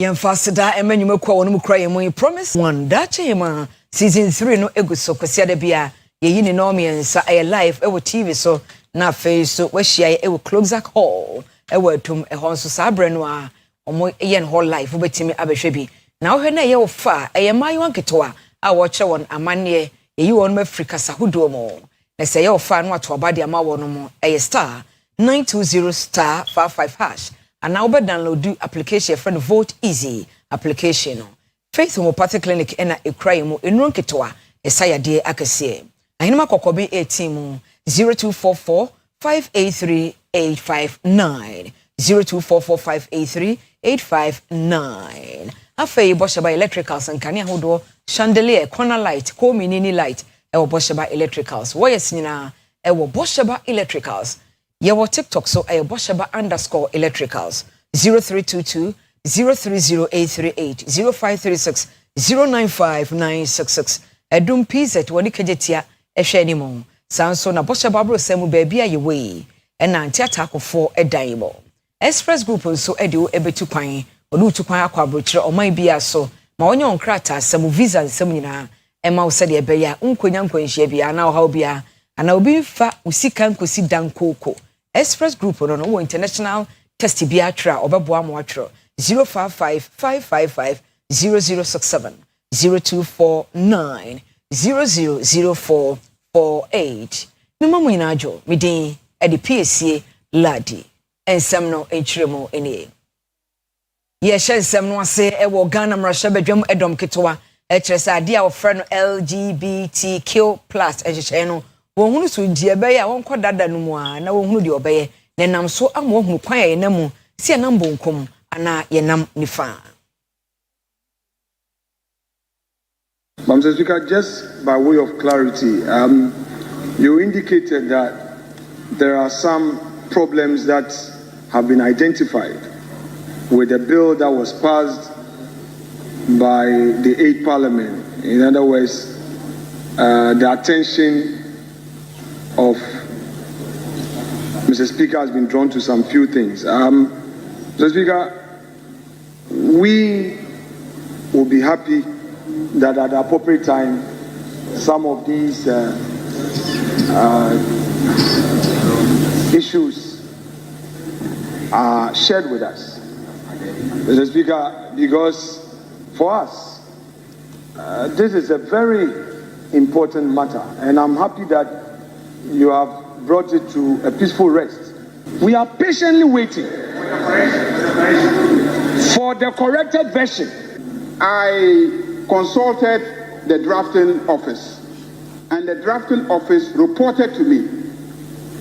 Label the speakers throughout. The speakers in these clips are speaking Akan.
Speaker 1: Yan fasida emenyume kwa wonu kra yemu promise one dache yema season 3 no eguso kwesi ada bia yeyi ne no miensa e live e TV so na face so we share e closer call e watum e hon so sabre no a omo yen whole life obetimi abehwe bi na wo hwe na ye wo fa e mayo anketo a wo kye won amane yeyi won Africa sahudo mo na se ye wo fa no ato obade ama wo no mo e star 920 star 55 hash and now be download the application friend Vote Easy application. Faith Homeopathic Clinic ena ekrai mu enron ketwa esaya de akese. Ahinima kokobi 18 mu 0244 583 859 0244 859. Afei Bosheba Electricals and kania hodo chandelier corner light ko mini light e wo Bosheba Electricals. Wo yesnyina e wo Bosheba Electricals. Your TikTok so a Bosheba_electricals 0322 030838 0536 095966 Edum PZ woni kejetia ehwe animo sanso na Bosheba bro semu baby aye we and anti attack for a diable Express Group so edu ebetu kwan odu tu kwan akwa brochire oman bia so ma onye onkrata semu visa semu nyina e ma wo se de ebe ya nkonya nkwanhia bia na wo ha bia ana obi fa usika nkosi dankoko Express Group no international test biatra obebo amwatro 0555550067 0249 000448 memamu inajo midin edi PSA ladi ensem no enchiremo ene ye hensem no ase ewo Ghana mrasha bedwam edom ketwa ekyeresa ade a ofre no LGBTQ+ ehyehyɛ no wonhunu so die be ya wonko dada no mu a na wonhunu de obeye ne nam so am wohunu kwan ya namu si enam bonkom ana ye nam nifa.
Speaker 2: Mr. Speaker, just by way of clarity, you indicated that there are some problems that have been identified with the bill that was passed by the 8th Parliament. In other words, the attention of Mr. Speaker has been drawn to some few things. Mr. Speaker, we will be happy that at the appropriate time some of these issues are shared with us. Mr. Speaker, because for us, this is a very important matter, and I'm happy that you have brought it to a peaceful rest. We are patiently waiting for the corrected version.
Speaker 3: I consulted the drafting office, and the drafting office reported to me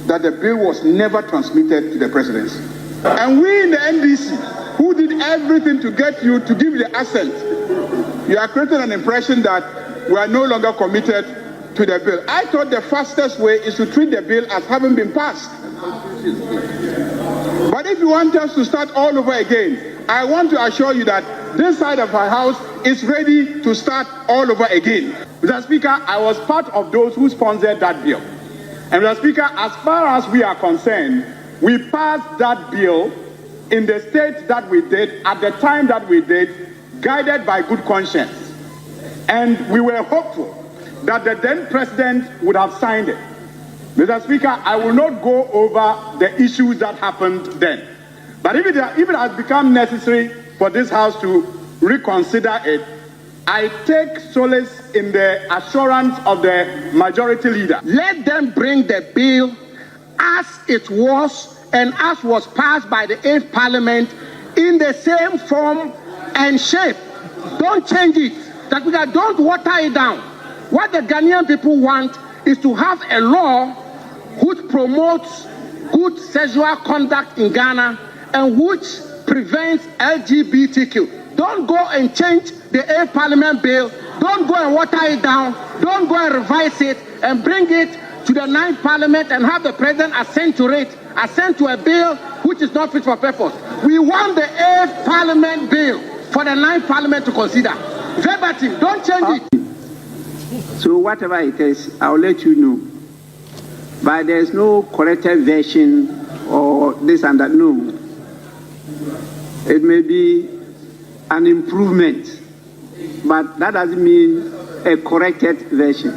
Speaker 3: that the bill was never transmitted to the presidency. And we in the NDC, who did everything to get you to give the assent, you are creating an impression that we are no longer committed to the bill. I thought the fastest way is to treat the bill as having been passed. But if you want us to start all over again, I want to assure you that this side of our house is ready to start all over again. Mr. Speaker, I was part of those who sponsored that bill. And Mr. Speaker, as far as we are concerned, we passed that bill in the state that we did, at the time that we did, guided by good conscience. And we were hopeful that the then president would have signed it. Mr. Speaker, I will not go over the issues that happened then. But if it has become necessary for this House to reconsider it, I take solace in the assurance of the majority leader.
Speaker 4: Let them bring the bill as it was and as was passed by the 8th Parliament in the same form and shape. Don't change it. That we don't water it down. What the Ghanaian people want is to have a law which promotes good sexual conduct in Ghana and which prevents LGBTQ. Don't go and change the 8th Parliament bill. Don't go and water it down. Don't go and revise it and bring it to the 9th Parliament and have the President assent to it, assent to a bill which is not fit for purpose. We want the 8th Parliament bill for the 9th Parliament to consider. Verbatim, don't change it.
Speaker 5: So whatever it is, I'll let you know. But there's no corrected version or this and that. No. It may be an improvement, but that doesn't mean a corrected version.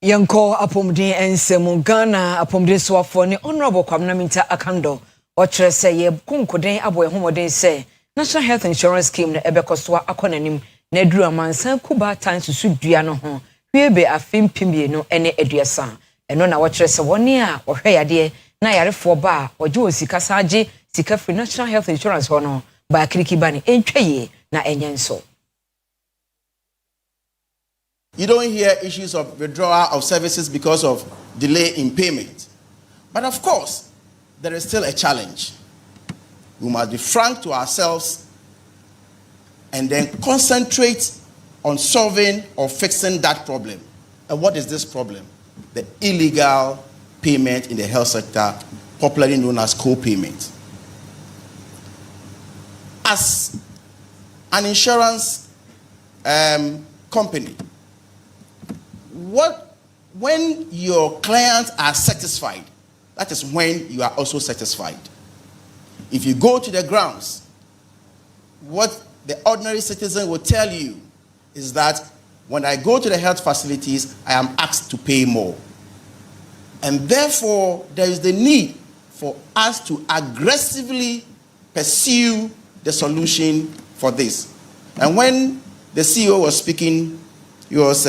Speaker 1: Yanko apomden ensemu Ghana apomden soafo ne honorable Kwamna Minta Akando o kire se ye kunkoden aboye homoden se National Health Insurance Scheme na ebekosoa akonanim na aduru amansan kuba tan susu dua no ho hwebe afimpimie no ene aduasa eno na wo kire se woni a wo hwe yade na yarefo ba oje osika saje sika free National Health Insurance ho no ba kiriki ba ne entwaye na enyenso.
Speaker 6: You don't hear issues of withdrawal of services because of delay in payment. But of course, there is still a challenge. We must be frank to ourselves and then concentrate on solving or fixing that problem. And what is this problem? The illegal payment in the health sector, popularly known as co-payment. As an insurance company, when your clients are satisfied, that is when you are also satisfied. If you go to the grounds, what the ordinary citizen will tell you is that when I go to the health facilities, I am asked to pay more. And therefore, there is the need for us to aggressively pursue the solution for this. And when the CEO was speaking, he was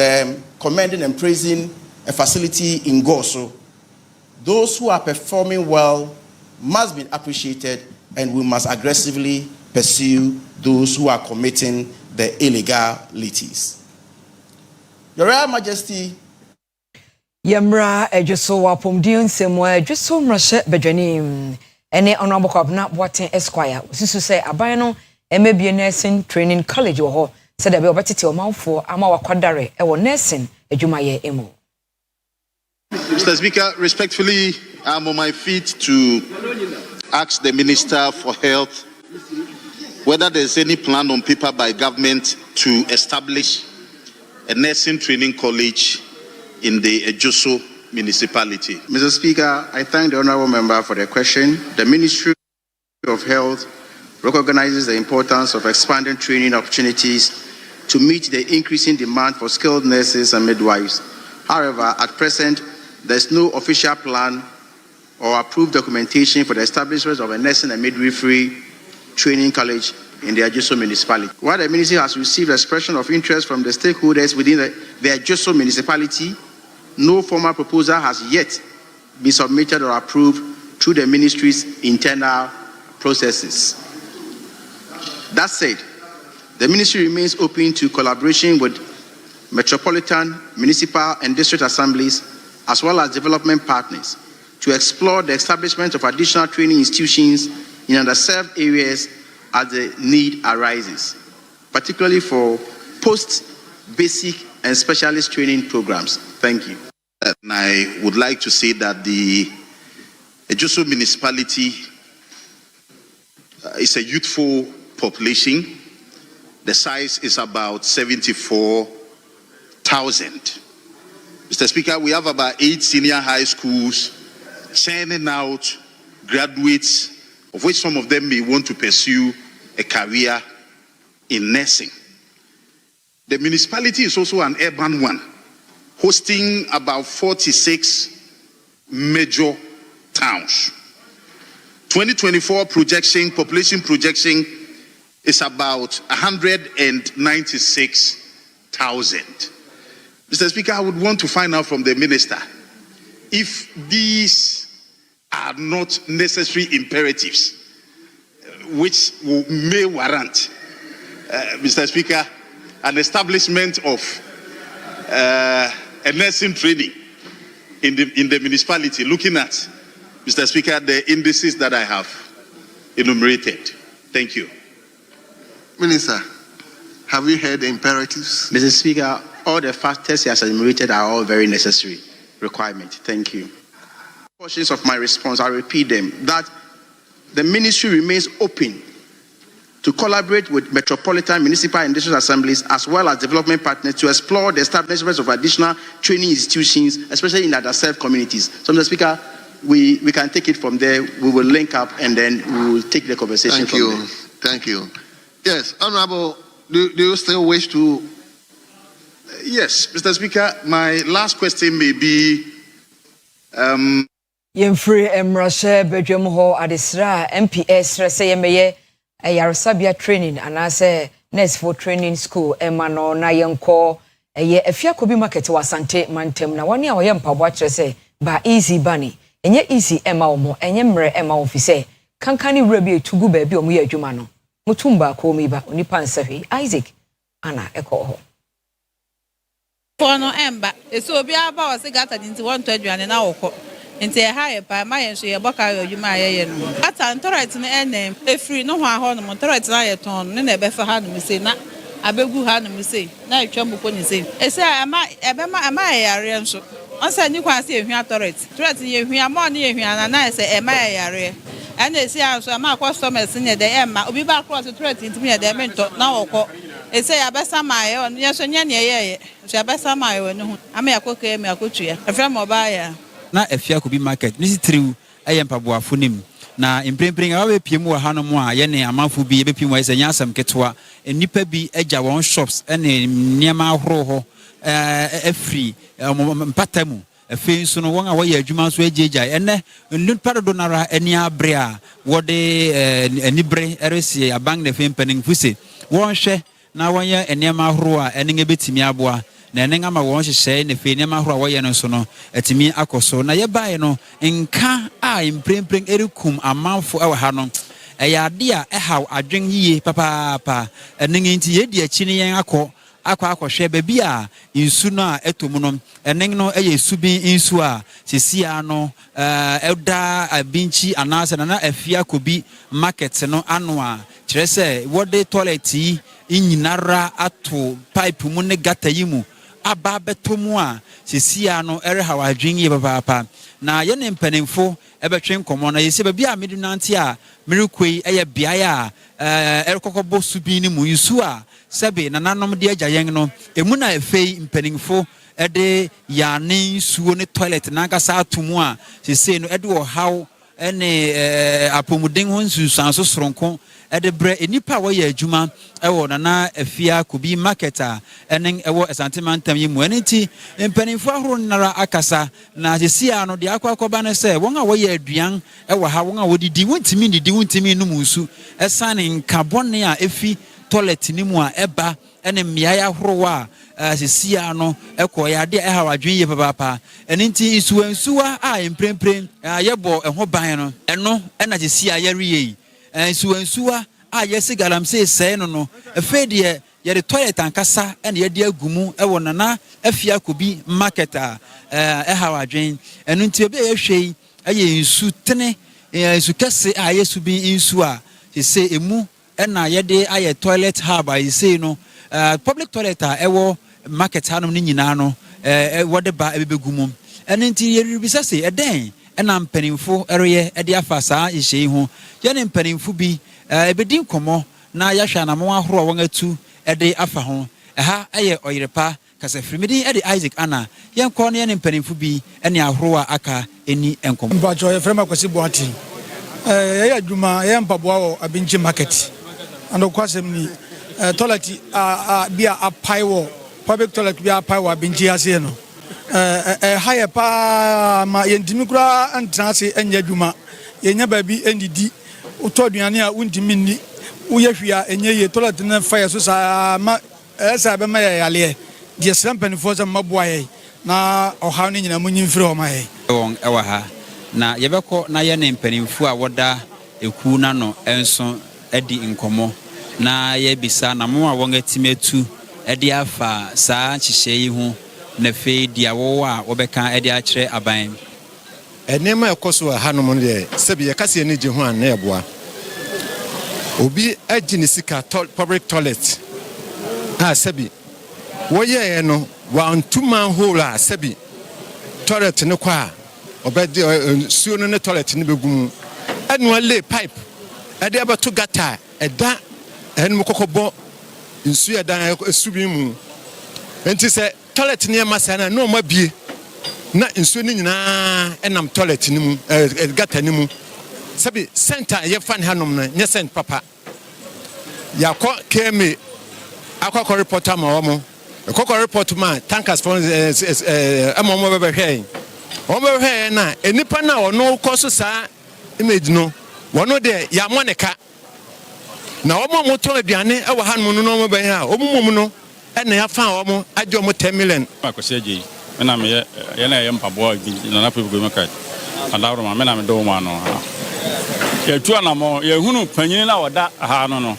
Speaker 6: commending and praising a facility in Goso. Those who are performing well must be appreciated, and we must aggressively pursue those who are committing the illegalities. Your Royal Majesty,
Speaker 1: Yamra ejuso wapomdion semwa ejuso mrashe bedwanim ene honorable Kwabena Boateng Esquire susu say aban no emebie nursing training college wo ho said be obetete omanfo ama wakwadare e wo nursing adwumaye emo.
Speaker 7: Mr. Speaker, respectfully, I'm on my feet to ask the Minister for Health whether there's any plan on paper by government to establish a nursing training college in the Ejoso municipality.
Speaker 8: Mr. Speaker, I thank the honourable member for the question. The Ministry of Health recognizes the importance of expanding training opportunities to meet the increasing demand for skilled nurses and midwives. However, at present, there's no official plan or approved documentation for the establishment of a nursing and midwifery training college in the Ejoso municipality. While the ministry has received expression of interest from the stakeholders within the Ejoso municipality, no formal proposal has yet been submitted or approved through the ministry's internal processes. That said, the ministry remains open to collaboration with metropolitan, municipal, and district assemblies, as well as development partners, to explore the establishment of additional training institutions in underserved areas as the need arises, particularly for post-basic and specialist training programs. Thank you.
Speaker 7: And I would like to say that the Ejoso municipality is a youthful population. The size is about 74,000. Mr. Speaker, we have about 8 senior high schools churning out graduates, of which some of them may want to pursue a career in nursing. The municipality is also an urban one, hosting about 46 major towns. 2024 projection, population projection is about 196,000. Mr. Speaker, I would want to find out from the minister if these are not necessary imperatives which may warrant, Mr. Speaker, an establishment of a nursing training in the municipality, looking at, Mr. Speaker, the indices that I have enumerated. Thank you.
Speaker 8: Minister, have you heard the imperatives?
Speaker 5: Mr. Speaker, all the factors he has enumerated are all very necessary requirements. Thank you. Portions of my response, I repeat them, that the ministry remains open to collaborate with metropolitan, municipal, and district assemblies, as well as development partners, to explore the establishment of additional training institutions, especially in underserved communities. So, Mr. Speaker, we can take it from there. We will link up and then we will take the conversation from there.
Speaker 8: Thank you.
Speaker 9: Yes, Honorable, do you still wish to?
Speaker 7: Yes, Mr. Speaker, my last question may be
Speaker 1: Yemfree Emrashe bedwam ho adesra MPS say yemeye yaresabia training and I say nurse for training school emano na yenko ye afia kobi market wasante mantem na wani a woye mpabo akire say ba easy bani enye easy ema omo enye mre ema ofi say kankani wura bi etugu ba bi omo ye adwuma no mutumba ko mi ba onipa nsahwe Isaac ana eko ho
Speaker 10: for no emba eso obi aba o se gata dinti 120 na woko nti e ha ye pa ma ye so ye boka adwuma ayeye no ata ntorite no enem efiri no ho aho no ntorite na ye ton ne na ebe fa ha no se na abegu ha no se na etwa mpo ni se ese ama ebe ma ye yare nso onsa ni kwa se ehua torite ye ehua ma no ye ehua na ese ema ye yare ana esi anso ama customers ne de ema obi ba cross torite ntimi ye de mento na woko ese ya besa maye on ye so nya ne ye so ya besa maye woni hu ama yakoka emi akotua afra mo ba ya
Speaker 11: na afia ko bi market ni sitriu mpaboafo nim na imprempren awe piem wa hanom a ye ne amanfo bi ye bepiem wa ese nya asam ketwa nipa bi agya won shops ene niema ahoro ho afri mpatamu afi nso no won a woye adwuma nso agyeja ene nipa do nara ani abre a wode anibre eresi abang ne fe mpanin fuse won hwe na wanya enema ahoro a ene betimi aboa na ene ngama won hyehyɛ ne fe enema ahoro a woyɛ no so no atimi akoso na ye bae no nka a imprempren erikum amanfo ɛwɔ ha no ɛyɛ ade a ɛhaw adwen yie papa ene nti ye di akyi ne yɛn akɔhwɛ baabi a insu no a ɛtɔmu no ene no ɛyɛ subi insu a sesia no ɛda abinchi anase na afia kobi market no ano a kyerɛ sɛ wode toilet yi inyinara ato pipe mu ne gata yi mu aba betomu a sesia no ɛrehaw adwen yie papa na ye ne mpanimfo ɛbɛtwe nkomo na yesi baabi a medu nante a merekoi ɛyɛ biae a ɛrekɔkɔbɔ subi ne mu insu a sɛbe na nanom de agya yɛn no emu na efei mpanimfo ɛde yane suo ne toilet na nkasa atomu a sesei no ɛde ɔhaw ɛne apomuden ho nsusuanso soronko ɛde brɛ enipa wɔyɛ adwuma ɛwɔ nana afia kobi market a ɛnen ɛwɔ esantemantam yi mu ɛnti mpanimfo ahoro nara akasa na sesia no de akɔkɔba ne sɛ wɔn a wɔyɛ aduan ɛwɔ ha wɔn a wɔdidi wontimi num nsu ɛsane nkabɔne a efi toilet ni mu a eba ene mmeae ahoro a sesia no ɛkɔ yɛ ade ɛha wadwen yɛ papa ɛnti nsuwansuwa a imprempren yɛbɔ ɛho ban no ɛno ɛna sesia yɛreyɛ nsuwansuwa a yɛsi galamse sɛɛ no ɛfɛ deɛ yɛde toilet ankasa ɛna yɛde agumu ɛwɔ nana afia kobi market a ɛha wadwen ɛno nti obi yɛhwɛ ɛyɛ nsu tene nsu kɛse a yɛsu bi nsu a sɛ emu ɛna yɛde ayɛ toilet hub a yɛsei no public toilet a ɛwɔ market hanom ne nyinaa no wɔde ba ɛbɛbɛgu mu ɛno nti yɛrebisa sɛ ɛdɛn ɛna mpanimfo ɛreyɛ ɛde afa saa yɛhyɛyi ho yɛne mpanimfo bi ɛbɛdi nkɔmmɔ na yɛahwɛ anamo ahoro a wɔn atu ɛde afa ho ɛha ɛyɛ Oyerepa kasafiri medin ɛde Isaac ana yɛnkɔ no yɛne mpanimfo bi ɛne ahoro a aka ɛni nkɔmmɔ
Speaker 12: mpacho yɛfrɛ ma kwasi boati yɛyɛ adwuma yɛyɛ mpaboa wɔ abinchi market ando kwasem ni toilet bia apai wo public toilet bia apai wo abinchi ase no higher pa ma yentimi kura antrase enya adwuma yenya ba bi endidi utoduane a untimi ni uyehwia enye ye toilet na fire so sa ma esa be ma yale de srampan fo za maboa ye na ohaw ni nyina munyimfiri o ma ye
Speaker 11: won ewa ha na yebekɔ na ye ne mpanimfu a woda eku na no enso edi nkomo na ye bisa na mo a won atimetu edi afa saa nhyehyɛ yi ho na fe dia wo a wobɛka edi akyerɛ aban
Speaker 13: enema ekoso ha no mo de sebi ye kase ni je ho an na eboa obi agi ni sika public toilet sebi wo ye no one two man hole sebi toilet ne kwa obedi suo no ne toilet ne begum enu lay pipe ade abato gata eda enu kokobɔ nsu eda esubi mu enti se toilet ne masa na no ma bie na nsu ne nyina enam toilet ne mu gata ne mu sabi center ye fan hanom na nye cent papa yakɔ KMA akɔ reporter ma wɔn ɛkɔkɔ report ma tankers for ɛmɔ bɛbɛ hwɛ wɔn bɛbɛ hwɛ na enipa na ɔno kɔ so saa image no wɔn de yamɔ ne ka na wɔn mo tɔn aduane ɛwɔ ha no no wɔn bɛyɛ a wɔn mu no ɛna yafa wɔn agye wɔn 10 million.
Speaker 14: akɔsi agye ɛna me yɛ na yɛ mpaboa bi na na people go market adawro ma me na me do wɔn ano ha yɛtu anamo yɛhunu panyin na wɔda ha no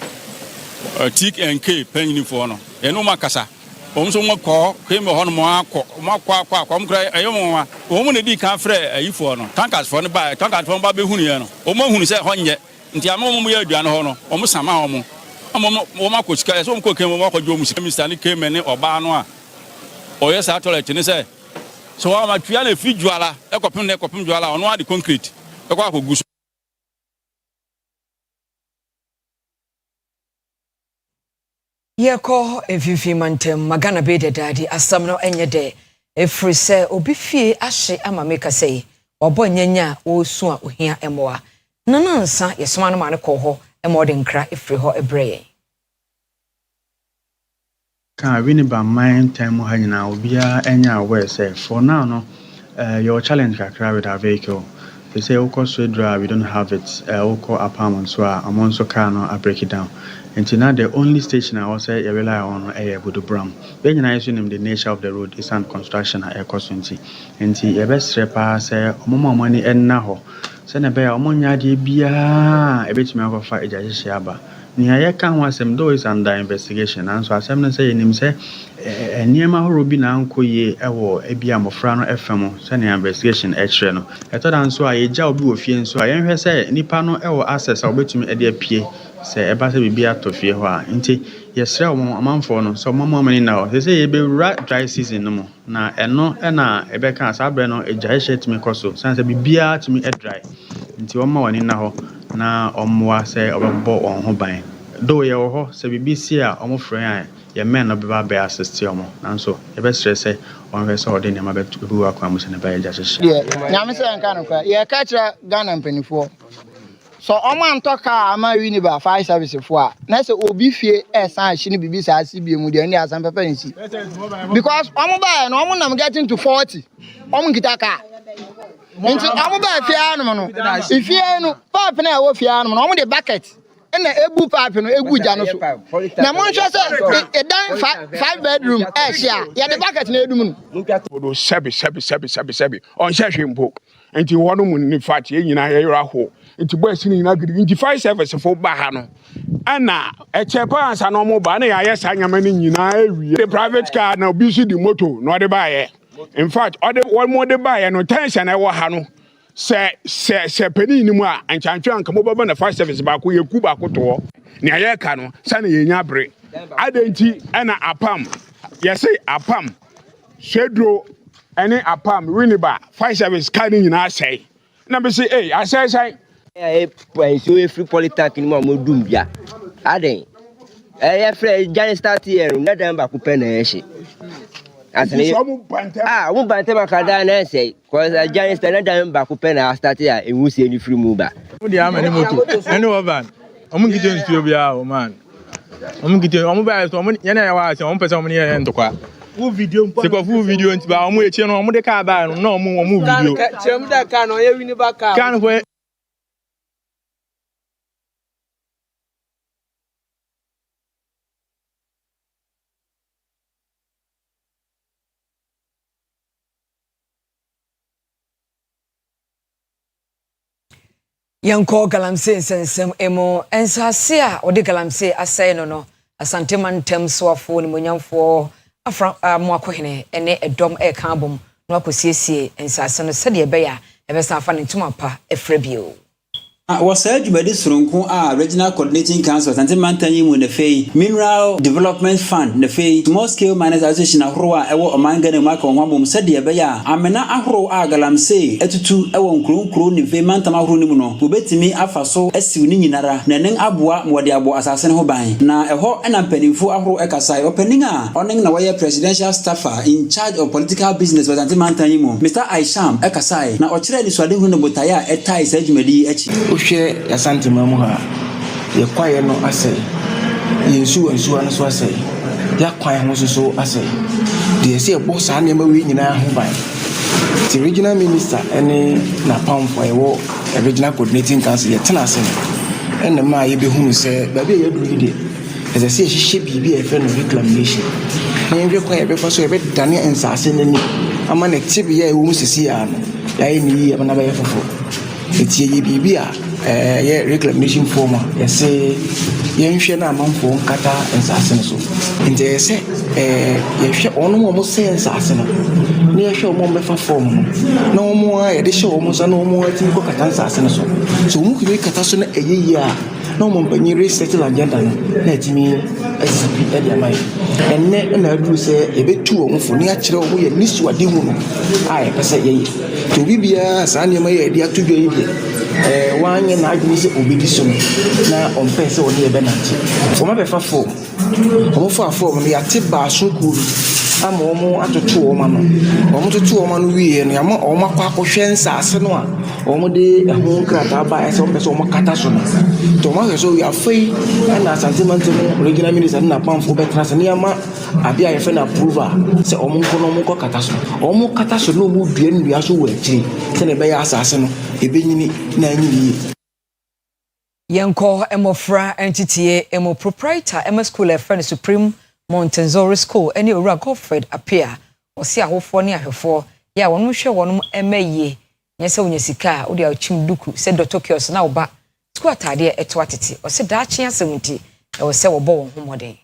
Speaker 14: tik nk panyin fo no ɛno makasa wɔn so mo kɔ kweme hɔ no mo akɔ mo kra ɛyɛ mo wɔn na di kan frɛ ayifo no tankers fo no ba tankers fo ba be hunu yɛ no wɔn hunu sɛ hɔ nyɛ nti ama mo yɛ aduane hɔ no wɔn sama wɔn wɔn akɔ sika ɛsɛ wɔn kɔ kweme wɔn akɔ dwo mu sika mr ne kweme ne ɔbaa no a ɔyɛ saa toilet ne sɛ so wɔn ma tua na fi dwala ɛkɔpem dwala ɔno ade concrete ɛkɔ akɔ gu so.
Speaker 1: Yeko efifi mantem magana be de dadi asam no enye de efri se obi fie ahye ama meka sei obo nyanya wo su a ohia emoa nana nsa yesoma no ma ne kɔ hɔ emo de nkra efri hɔ ebreye
Speaker 15: ka wini ba mind time ha nyina obia enya aware say for now no your challenge kakra with our vehicle they say oko so drive we don't have it oko apartment so amon so car no I break it down. And now the only station I was say rely on Budu Bram. When you assume the nature of the road is and construction at Ecosunti. And the best repair say Momo money and now. Send a bear Omonia de Bia a bit me of fire Jayaba. Near can was some doors under investigation. And so I say in him say near my Rubina Uncle ye ewo Ebiam of Frano FMO, sending investigation extreno. I thought and so I job of fiend so I am say Nipano ewo access I'll bet to me a dear PA. Say eba se bibia to fie ho a nti yesre wo amanfo no so mama mani na o say e be dry season no mo na eno na ebe kan sa bre no ejae shet me koso san say bibia to me e dry nti wo ma wani na ho na omwa say obebo won ho ban do ye wo ho say bibi si a omo frɛ a ye men no beba be assist omo nanso e be stress say on we say ode ne ma be bu akwa mo se ne ba ejae shet
Speaker 16: nyame se nka no kwa ye ka kira Ghana mpanifo so oman toka ama wini ba fire service fo a na se obi fie esan hye ne bibi sa asibie mu de ni asan papa nsi because omo ba no omo nam getting to 40 omo kita ka nti omo ba fie anu no ifie no pipe na wo fie anu no omo de bucket na ebu pipe no egu ja no so na mo hwe se e dan 5 bedroom e hye ya de bucket na edum no
Speaker 3: sebi on hye mpo nti wono mu ni fat ye nyina ye yora ho nti boys ni nyina gidi nti fire service fo ba ha no ana e chepa ansa no mo ba na ya ye sa nyama ni nyina awie the private car na obi si di moto no de ba ye in fact one more de ba ye no tension e wo ha no se pani ni mu a anchanchwe anka mo baba na fire service ba ko ye ku ba ko to ne aye ka no sa na ye nya bre adenti ana apam ye say apam shedro any apam winiba fire service car ni nyina say na be say I say
Speaker 17: so free polytech ni mo dum bia aden free Jan start here na dan ba ku pe na ehye asene mo bante makada na say cause Jan start na dan ba ku pe na start here enwu se ni free mu ba
Speaker 18: mo dia amani moto ene wo ban omo gidi nsuo bia o man omo gidi omo ba so omo yana ya wa se omo pese omo ne ye ntokwa full video mpa se ko full video ntiba omo eche no omo de ka ba no na omo video
Speaker 19: chem da ka no ye wini ba ka
Speaker 18: kan ko
Speaker 1: Yanko galamse nsensem emo ensase a ode galamse asai no asante mantem soafo ni monyamfo afra mo akohene ene edom e kan bom no akosiesie ensase no sede ebe ya ebesa afa ne ntuma pa efrebio
Speaker 11: was a Jumadi Surunku, Regional Coordinating Council, Santimantan with the Fay, Mineral Development Fund, the Fay, Small Scale Miners Association of Roa, Ewo, Manga, and Marco, Wamum, said the Abaya, Amena Ahro Agalam say, Etutu, Ewon Kru, Nive Mantama Runimuno, who bet me Afaso, Esuni Nara, Neneng Abua, Wadiabo Assassin Hobine. Now a hot and penning for Ahro Ekasai, opening honoring the Waya presidential staffer in charge of political business with Santimantanimo, Mr. Aisham Ekasai. Now, Ochre is Wadun Botaya, Etai, Sajumedi,
Speaker 20: Ushare Asante Mamuha, the choir no assay. Yensu and so and so I say. They are quite so I say. They say a boss and never win in our home by. The regional minister any na pound for a war, a regional coordinating council, a tenacity. And the my be whom say, baby, you read it. As I say, she should be a friend of reclamation. And you require a person a bit Daniel and Sassin and a man at Tibia who must see I need another for. It's ye be a reclamation former. I say, young Shana among for Kata and Sassin. So, and they say, you shall almost say and Sassin. Near show more for form. No more, they show almost no more. I think Katan Sassin. So, who can make a year? No more when you resettle agenda. Let me SCP Eddie Mai. And then I do say a bit too for natural way at least you are the woman. I say, to be a Sunday, my idea to be one and I miss obedience now on Pesa or near Benanti. For my form, for me, I tip bar so cool. I'm almost at 2 woman. Almost 2 woman we and Yama or Macaco Shens are Senua. Almost a home crata by some person Macatasona. Tomorrow, so we are free and as sentimental regional minister and a pound for better as Niama. I be a friend approver. Say Omonco Catasso. Omo Catasso no move bien we are so well. Send a bay assassin, a beginning 9 years.
Speaker 1: Yanko Emofra entity Emo proprietor Emma School a friend supreme Montenzori School any ora Godfred appear or see a whole near her for ya one share one ye yes when you sika or the chimduku said Dr. Kios now back squat idea at watiti or said that chance 70 or say a bone home day.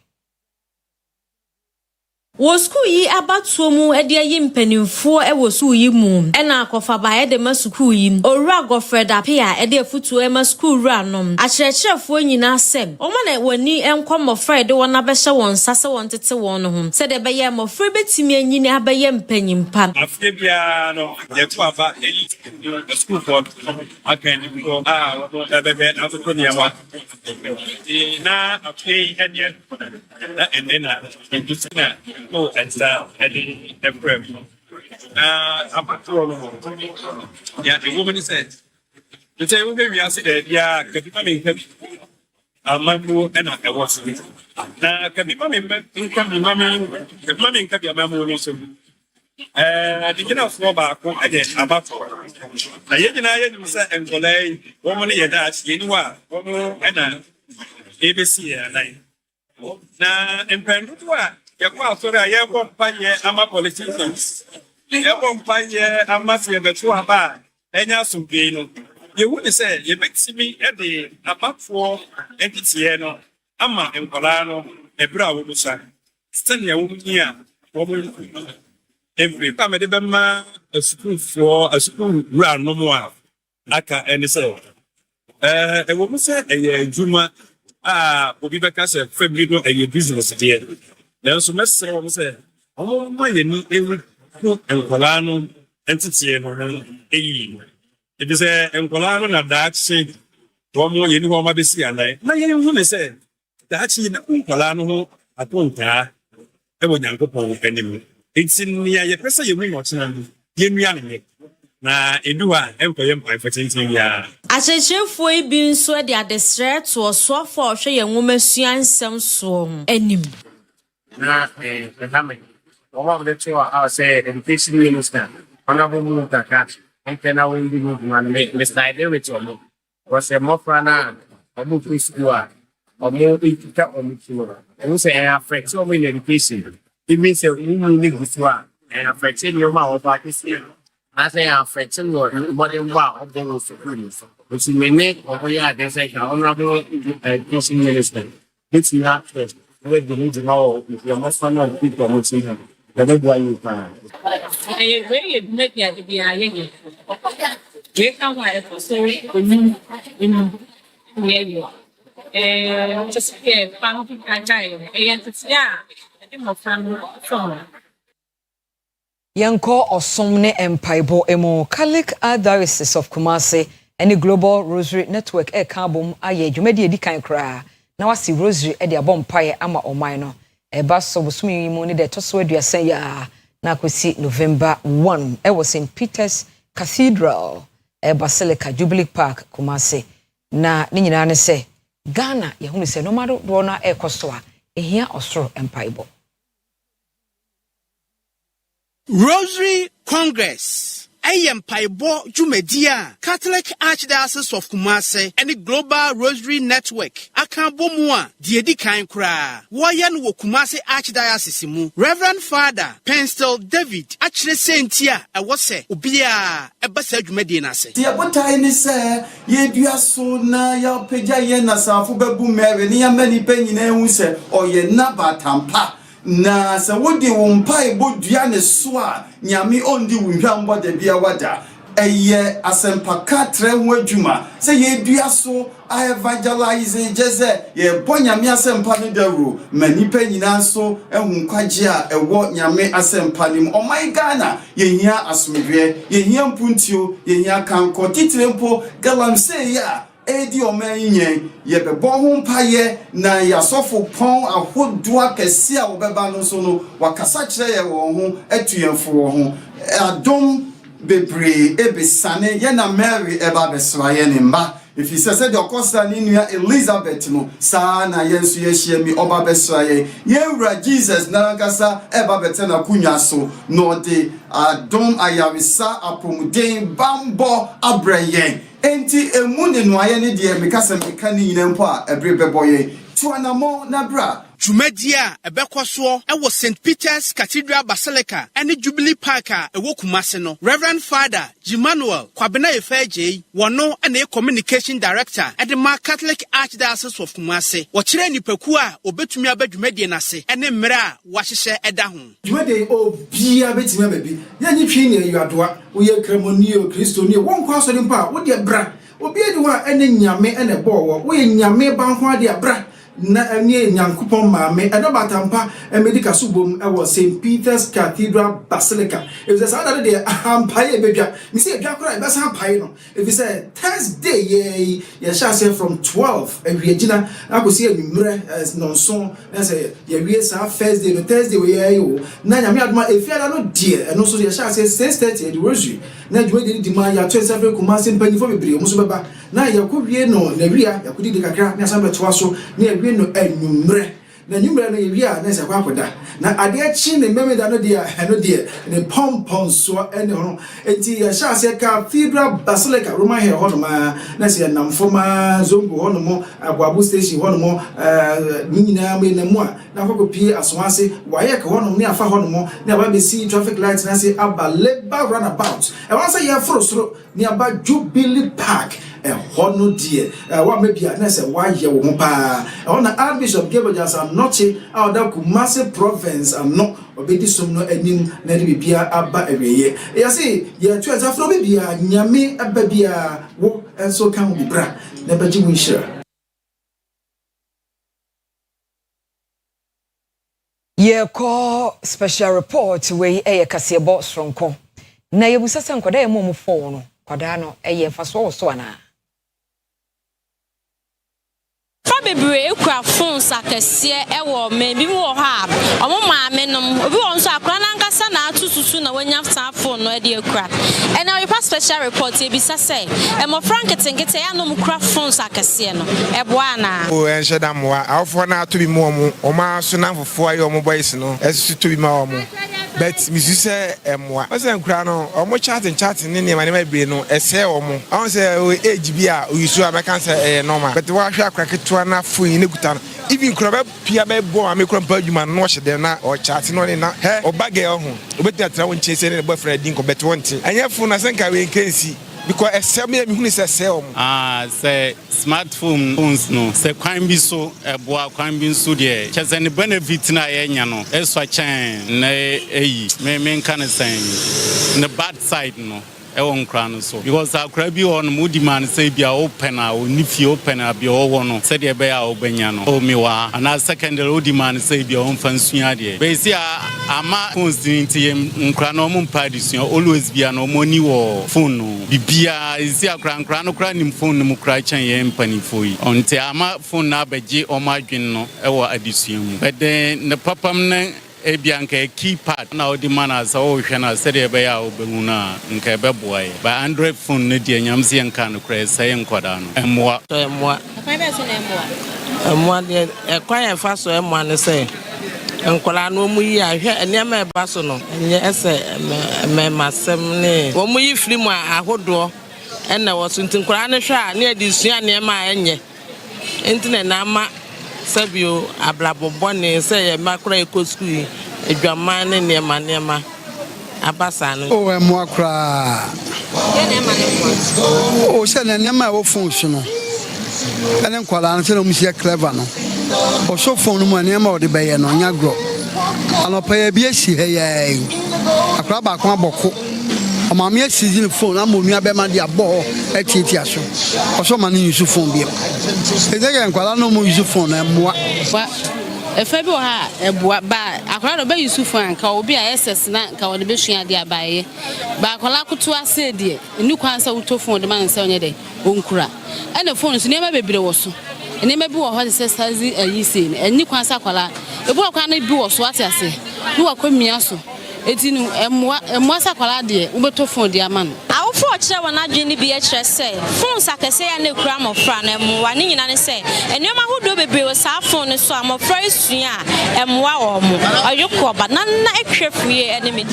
Speaker 21: Wo school yi abatuo mu ede ayi mpanimfo e wo school yi mu e na akofa ba e de ma school yi owura Godfred apia e de afutuo e ma school ranom akyerɛkyerɛfo nyina asɛm o ma na wani enkwɔ Fred won abɛhyɛ won sase won tete won no ho sɛ de bɛyɛ mɔfra betimi anyini abɛyɛ mpanyimpa
Speaker 22: afie bia no ye to aba e school for akan ko bɛbɛ afɔ ne yawa na afie ene na enena entusina no and Eddie Ephraim. Yeah, the woman said, the same way we are said, yeah, can be coming. A mammo and I was with. Now, can be mammy, can be mammy, the mammy can be a mammo. The general floor back again about now. Yet, I said, and Golay, woman, that you know, woman, and ABC and now, in Pendua. Yakwa sorry I company ama politicians ya company ama se beto aba enya sumpe no ye woni say ye betimi e de abafo entity no ama enkola no ebra wo busa stand ya wo ni a wo every time de bema a school for a school run no more aka eni say e wo say e juma obi beka say family no e business there. Now, so Mr. Say, oh, my, every cook and colano entity and it is a colano and that say, one more you know, my busy and I. Now, you want to say that she colano at one time, I would not go anymore. It's in the person you bring what's in the na edua empire for 10 years.
Speaker 21: Akyerɛkyerɛfo yi bi nso de adesrɛ to ɔsoafo ɔhwɛ yɛn nwomasua nsɛm so anim.
Speaker 23: Na one of the two I say education minister honorable Mutaka and then I will be Mr. David was a more frana or more preschool or more equal or mature. And we say I affect so many education. It means that we need this one and affecting your mouth like this year. I say I affect your body wow of the schools, which may make or they say honorable education minister. It's not first. With the need to know if you're most fun of people who see him. That's why you can. I very admit that to be a young. We come out for so in where you are. Just here, found a child. And it's yeah, I think my family from.
Speaker 1: Yanko Osomne Empaibo Emo Catholic Diocese of Kumasi and the Global Rosary Network Kabum Aye Jumedi Dikan Kra. Na wasi Rosary e de abompaye ama oman no e ba so bosumi mu ne de toso aduasan ya na kwesi November 1 e was in Peter's Cathedral Basilica Jubilee Park Kumasi na ni nyina ne se Ghana yehunu se no matter do na ekoso a ehia osoro empaibo.
Speaker 2: Rosary Congress. Empaibo Jumedia, Catholic Archdiocese of Kumasi, and the Global Rosary Network. Akambomua, Diedi Kainkra, Wayan wo Kumasi Archdiocese mu, Reverend Father Penstel David, Achre Sentia, a wase, Ubia, a Basa Jumedinase.
Speaker 4: The Abotine say, Ye Duaso na ya peja yena sa fubebu mere, ni ya many penny ne say, or ye naba tampa. Na sa wodi wo mpai bodua ne so a nyame ondi wo hwambo de bia wada eye asempaka tre ho adwuma se ye dua so a evangelize jeze ye bonyame asempa ne daru manipa nyina so ehun kwagye a ewo nyame asempa nim omai Ghana ye hia asomdwe ye hia mpuntio ye hia kanko titrempo galamse ya edi omenye ye bebo ho mpaye na yasofo pon ahodoa kese a obeba no so no wakasa kire ye wo ho atuyemfo wo ho adom bebre ebesane ye na Mary eba besra ye ne mba if you say the okosa ni nua Elizabeth no sa na yensu ye hie mi oba besra ye wura Jesus na nkasa eba bete na kunwa so no de adom ayawisa apomuden bambo abrayen enti emune no aye ne de mekasa meka ni nyina mpo a ebrebeboye tuanamo na bra
Speaker 2: Jumedia ebekoso ewo St. Peter's Cathedral Basilica and Jubilee Park ewo Kumasi no. Reverend Father Emmanuel Kwabena Efeje wono ene communication director at the Catholic Archdiocese of Kumasi. Wochire nipaku a obetumi abadwumade na se ene mmere a wahyehyɛ eda ho.
Speaker 20: Dwumade obia betimi ababi. Yanyi twi ne yuadoa wo ye kremoni o Kristo ni won kwa so nimpa wo de bra. Obi edi ho ene nyame ene bo wo ye nyame ban ho ade bra. Na anye nyankopon maame edobatampa medical subom ewo St. Peter's Cathedral Basilica. If there's another day ampaye bedwa me say edwa kora e besa ampaye no if you say Thursday ye shall say from 12 ewiagina akosi anwumre nonso na say ye wie sa Thursday no Thursday we ye yo na nyame adoma efiada no die eno so ye shall say 6:30 the rosary na dwuade di ma ya 27 Kumasi mpanifo bebre mo so beba na yakowie no na wia yakodi de kakra na asambe toa so na no enumre na nyumre no yewia na se kwakoda na ade achi ne memeda no de eno de ne pompon so ene ho enti ya sha se Cathedral Basilica Roman here ho no ma na se namfoma zongo ho no mo Abuabu station ho no mo nyina me na mu a na kokopie asomase waye ka ho no ne afa ho no mo na ba be see traffic lights na se abaleba runabout e wan say ya frosro ne aba Jubilee Park hono die wa mebia na se wa ye wo pa ona Archbishop Georgias Anoche awda Kumasi province no obedi som no anim na de bibia aba aweye ya se ye tuaza fro bibia nyame aba bia wo enso kan bi bra na baji winshira
Speaker 1: ye ko special report we kase boss ronko na ye busasa nkoda ye mo fo no kwada no ye faso so ana
Speaker 21: Bebre ekwa phones akese ewo me bi wo ha omo maame nom obi won so akra na nkasa na atususu na wanya phone no e de ekwa and now your special report e bi sase e mo franketenkete ya no mkra phones akese no e boa na
Speaker 6: o enheda moa awfo na atu bi mo o ma so na fofo ayo mo boys no esu to bi ma o mo but misu se emoa o se nkra no o mo chat ne ne ma ne bebre no ese o mo on se age bi a o yisu ameka se normal but wa hwa akra keto na phone ne guta even kroba pia be bo amekro padwuma no hye de na o chat no ne na he o bage o ho obeti atra won chese ne boyfriend din ko bet wonte anya phone na senka we nkansi because eseme me hunu se sell
Speaker 14: say smartphone phones no say kwan bi so eboa kwan bi so de chese ne benefit na ye nya no eso chan na eyi me kan say the bad side no ewon kra no so because akra bi on mu demand say bia open a oni fi open a bia owo no say de be a obenya no o mi wa ana secondary demand say bia on fansua de be see ama constantly nkra no mo mpa disua always bia no mo ni wo phone no bibia isi akra nkra no kra nim phone no mu kra chan ye mpanifo yi onte ama phone na beje o ma dwen no ewo adisua mu but then the papam ne Ebianke key part now the manners ocean said a bay out Buna and Cabeboy by Andre Fun Nidia Yamsian can craze saying Quadano and what
Speaker 5: quite fast so M1 say and Colano Mui I hear and Yama Basono and yes Masem when we flew my hodo and I was in Koranisha near this year near my enye internet nama Sabio Ablabo Bonnie say a macro eco school a German near Manema Abasano.
Speaker 8: Oh, and more cry. Oh, send a number of functional. And then call until Monsieur Clevano. Or so phone money more the bay and on your grow. And I'll pay a BSC. Hey, a crab back one boko. A mammy season phone. I'm moving a bema dia ball at Titiaso. Or so many use phone beer. They can call no more use phone and what.
Speaker 9: If I ha a crowd of Yusuf and can be a SS not can be shared there by but Colacutua said, dear, a new cancer would phone the man Sunday day, Unkura. And the phone is never be also. And never be what it says as ye seen, and new cancer cola. The boy can't be what I say. You are coming also. It's in a Mwasa cola dear, Uberto for dear man.
Speaker 21: Our fortune when I join the BHS say, phones I can say a new cram of Fran and one in and say, and no man who do be was our phone so I'm afraid and wow or you call but none extra free enemy.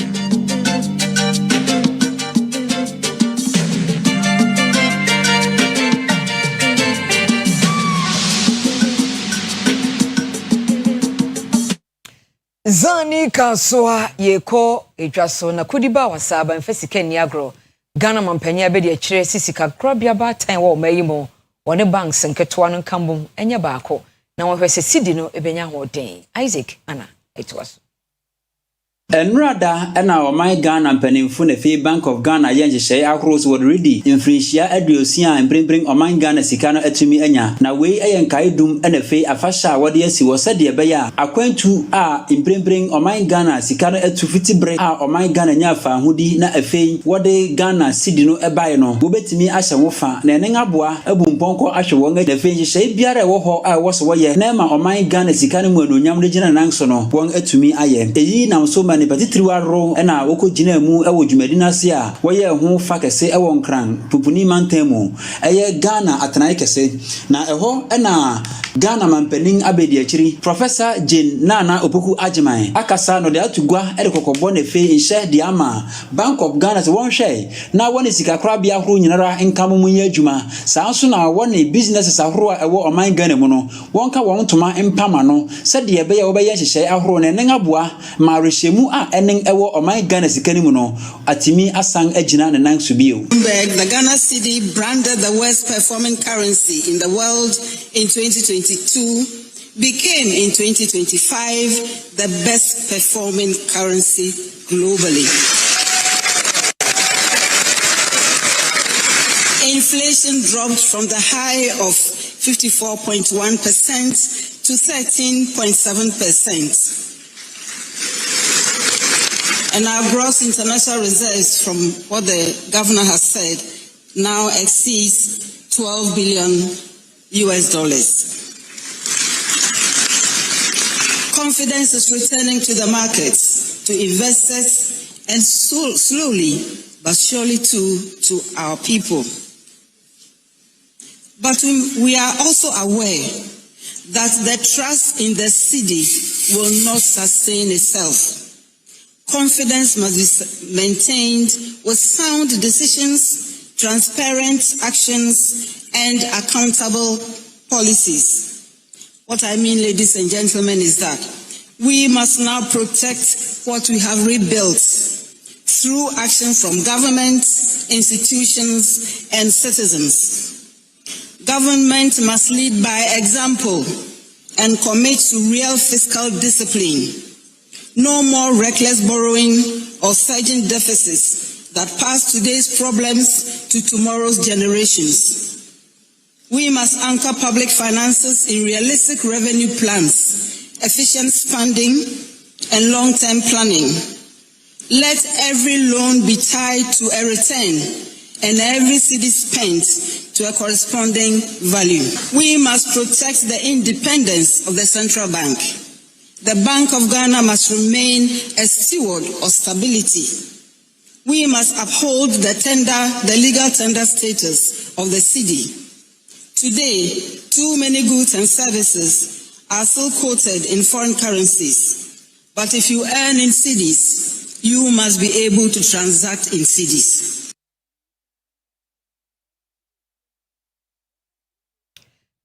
Speaker 1: Zani Kaswa Yeko Ejaso na kudiba wasaba mfesike niagro Ghana mampanya be de akire sisika krabia ba tan wo mayimo wone banks nketwa no nkambum enya baako na wohwese sidi no ebenya hoden Isaac ana etwaso
Speaker 11: Enrada ena oman Ghana mpanimfu na fi Bank of Ghana yenhyehyɛ across word ready infrinsia aduosia bring oman Ghana sika no atumi anya na wei ayenkae dum ena fi afasha wode asi wo sade be ya akwantu a bring oman Ghana sika no atufiti bre a oman Ghana nya fa hudi na afei wode Ghana sidi no ebae no wo betumi ahye wo fa na enen aboa abumpɔnkɔ ahwe won na afei nhyehyɛ biara wo ho a wo so wo ye na ma oman Ghana sika no mu anonyam de gina nanso no won atumi aye eyi nam so ni patitiriwa ro ena woko gina mu ewo dwumadina se a woye ho fa kese ewo nkran pupuni mantemu eye Ghana atanai kese na eho ena Ghana mampanin abedi akiri Professor Jane Nana Opoku Ajiman akasa no de atugwa ede kokobɔ na fe nhye de ama Bank of Ghana se won hwe na woni sika krabia horo nyinara nkamo mu nya adwuma saa so na woni businesses ahoro ewo oman Ghana mu no wonka won toma empama no se de ebe ye wo be ye hyehyɛ ahoro na nen aboa ma rehemu a enen ewo oman Ghana sika ni mu no atimi asan agina ne nan so bio.
Speaker 24: The Ghana cedi branded the worst performing currency in the world in 2022 became in 2025 the best performing currency globally. Inflation dropped from the high of 54.1% to 13.7%. And our gross international reserves, from what the governor has said, now exceeds $12 billion. Confidence is returning to the markets, to investors, and slowly but surely to our people. But we are also aware that the trust in the cedi will not sustain itself. Confidence must be maintained with sound decisions, transparent actions, and accountable policies. What I mean, ladies and gentlemen, is that we must now protect what we have rebuilt through action from government, institutions, and citizens. Government must lead by example and commit to real fiscal discipline. No more reckless borrowing or surging deficits that pass today's problems to tomorrow's generations. We must anchor public finances in realistic revenue plans, efficient funding, and long-term planning. Let every loan be tied to a return and every cedi spent to a corresponding value. We must protect the independence of the central bank. The Bank of Ghana must remain a steward of stability. We must uphold the legal tender status of the cedi. Today, too many goods and services are still quoted in foreign currencies. But if you earn in cedis, you must be able to transact in cedis.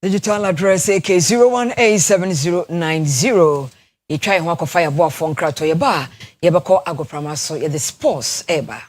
Speaker 1: Digital address AK01A7090. You try and walk a fire board phone crowd to your bar. You ever call Agopramaso, you're the sports ever.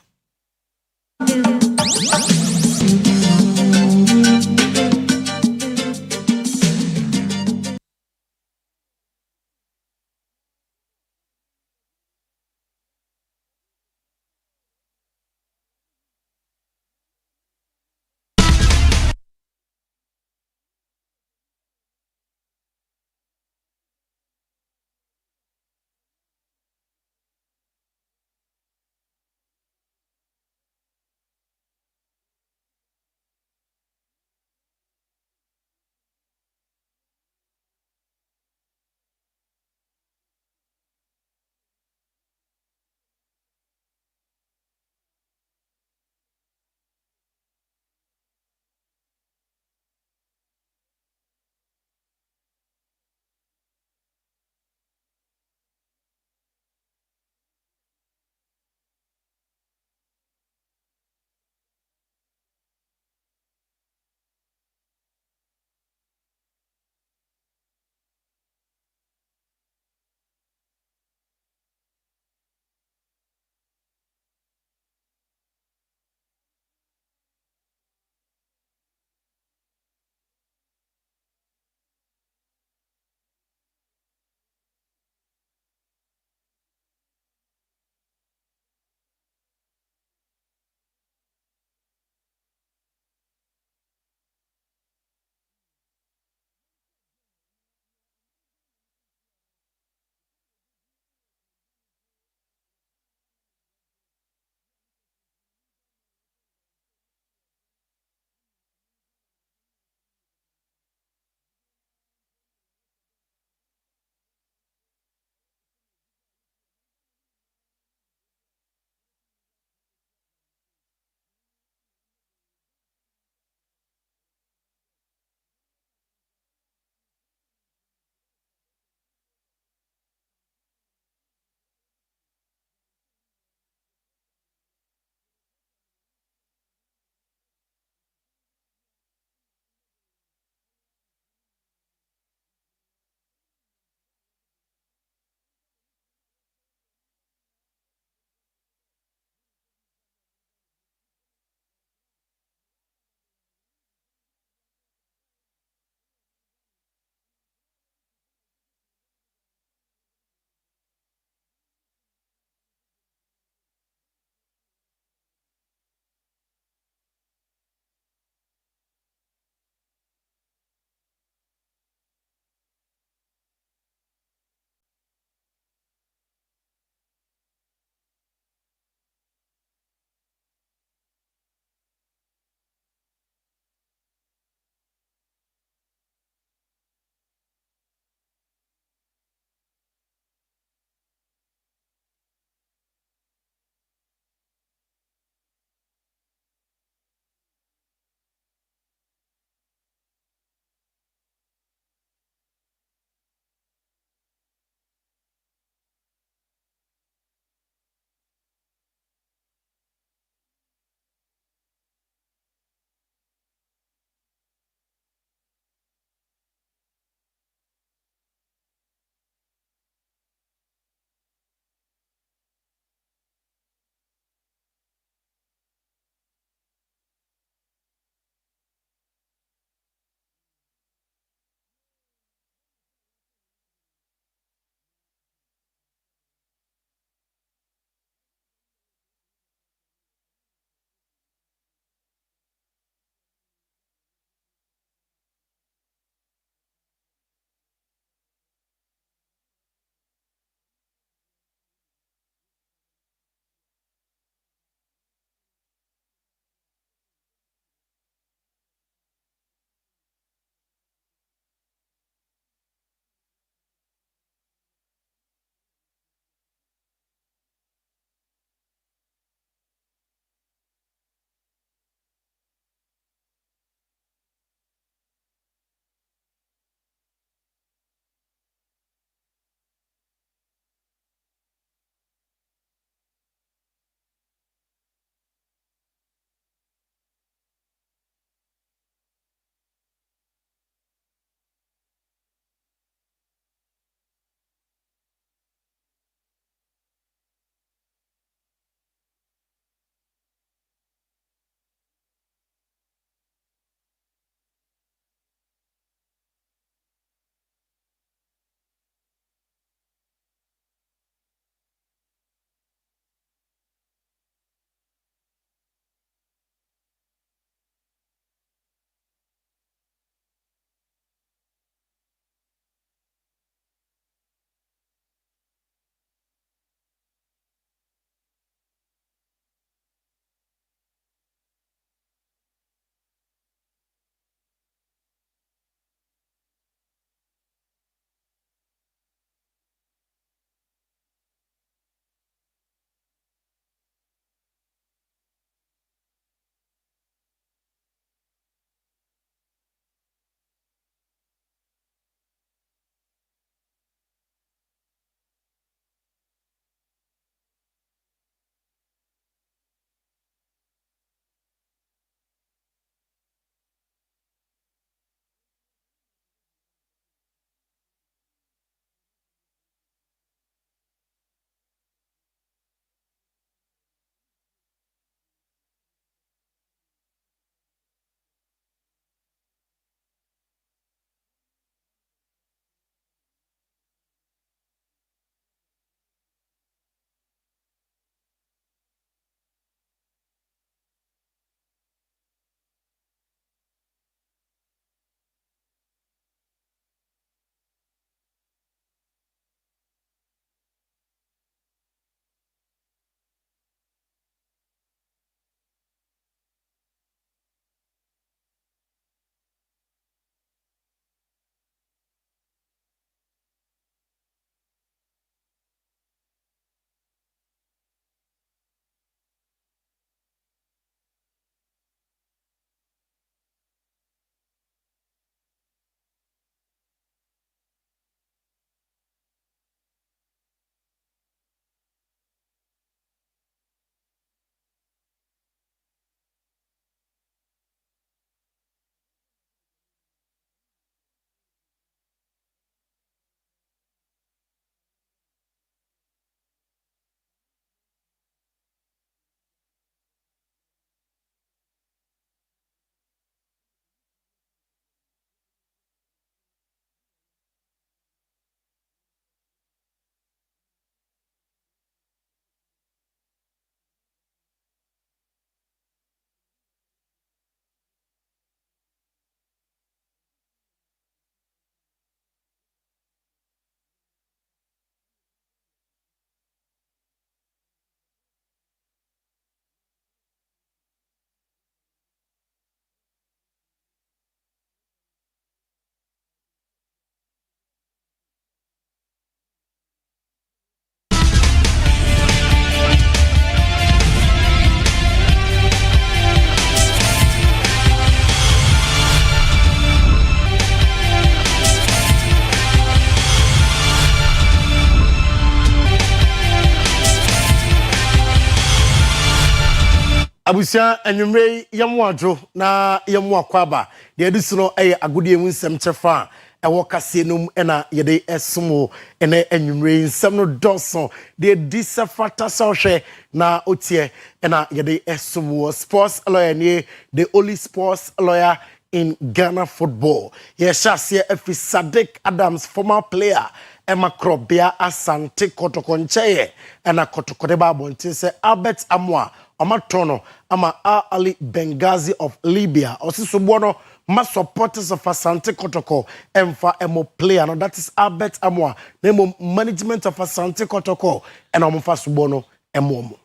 Speaker 7: Abusia enwumre yemu adwo na yemu akwaba de edisi no eye agodie mu nsem chefa ewo kase num na yede esomo ene enwumre nsem no doso de disafata sahwe na otie na yede esomo sports lawyer ne the only sports lawyer in Ghana football. Yeshase efi Sadiq Adams, former player Emma Krobia Asante Kotokoncheye na Kotokodeba Bontin se Albert Amwa Amatono ama Ali Benghazi of Libya. Osiso bono ma supporters of Asante Kotoko emfa emo player no that is Albert Amwa nemo management of Asante Kotoko and omfa subono emo.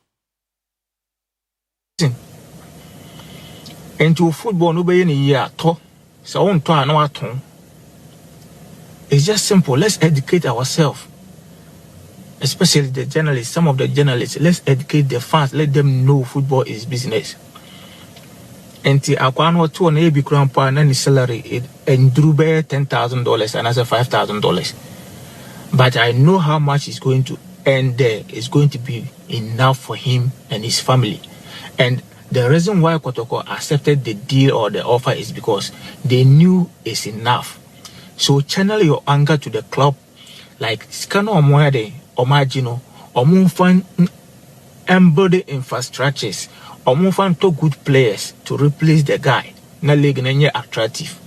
Speaker 18: Into football no be any year to so on to no aton. It's just simple. Let's educate ourselves. Especially the journalists, some of the journalists, let's educate the fans, let them know football is business. And the Aquano to an AB grandpa and any salary and drew bear $10,000 and as a $5,000. But I know how much is going to end there is going to be enough for him and his family. And the reason why Kotoko accepted the deal or the offer is because they knew it's enough. So channel your anger to the club, like Skano Omoade, Omagino, Omufan embody infrastructures, Omufan to good players to replace the guy. Na league nenye attractive.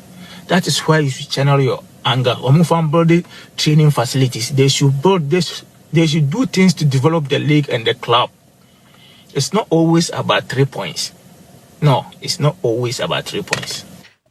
Speaker 18: That is why you should channel your anger. Omufan body training facilities. They should build this. They should do things to develop the league and the club. It's not always about 3 points. No, it's not always about 3 points.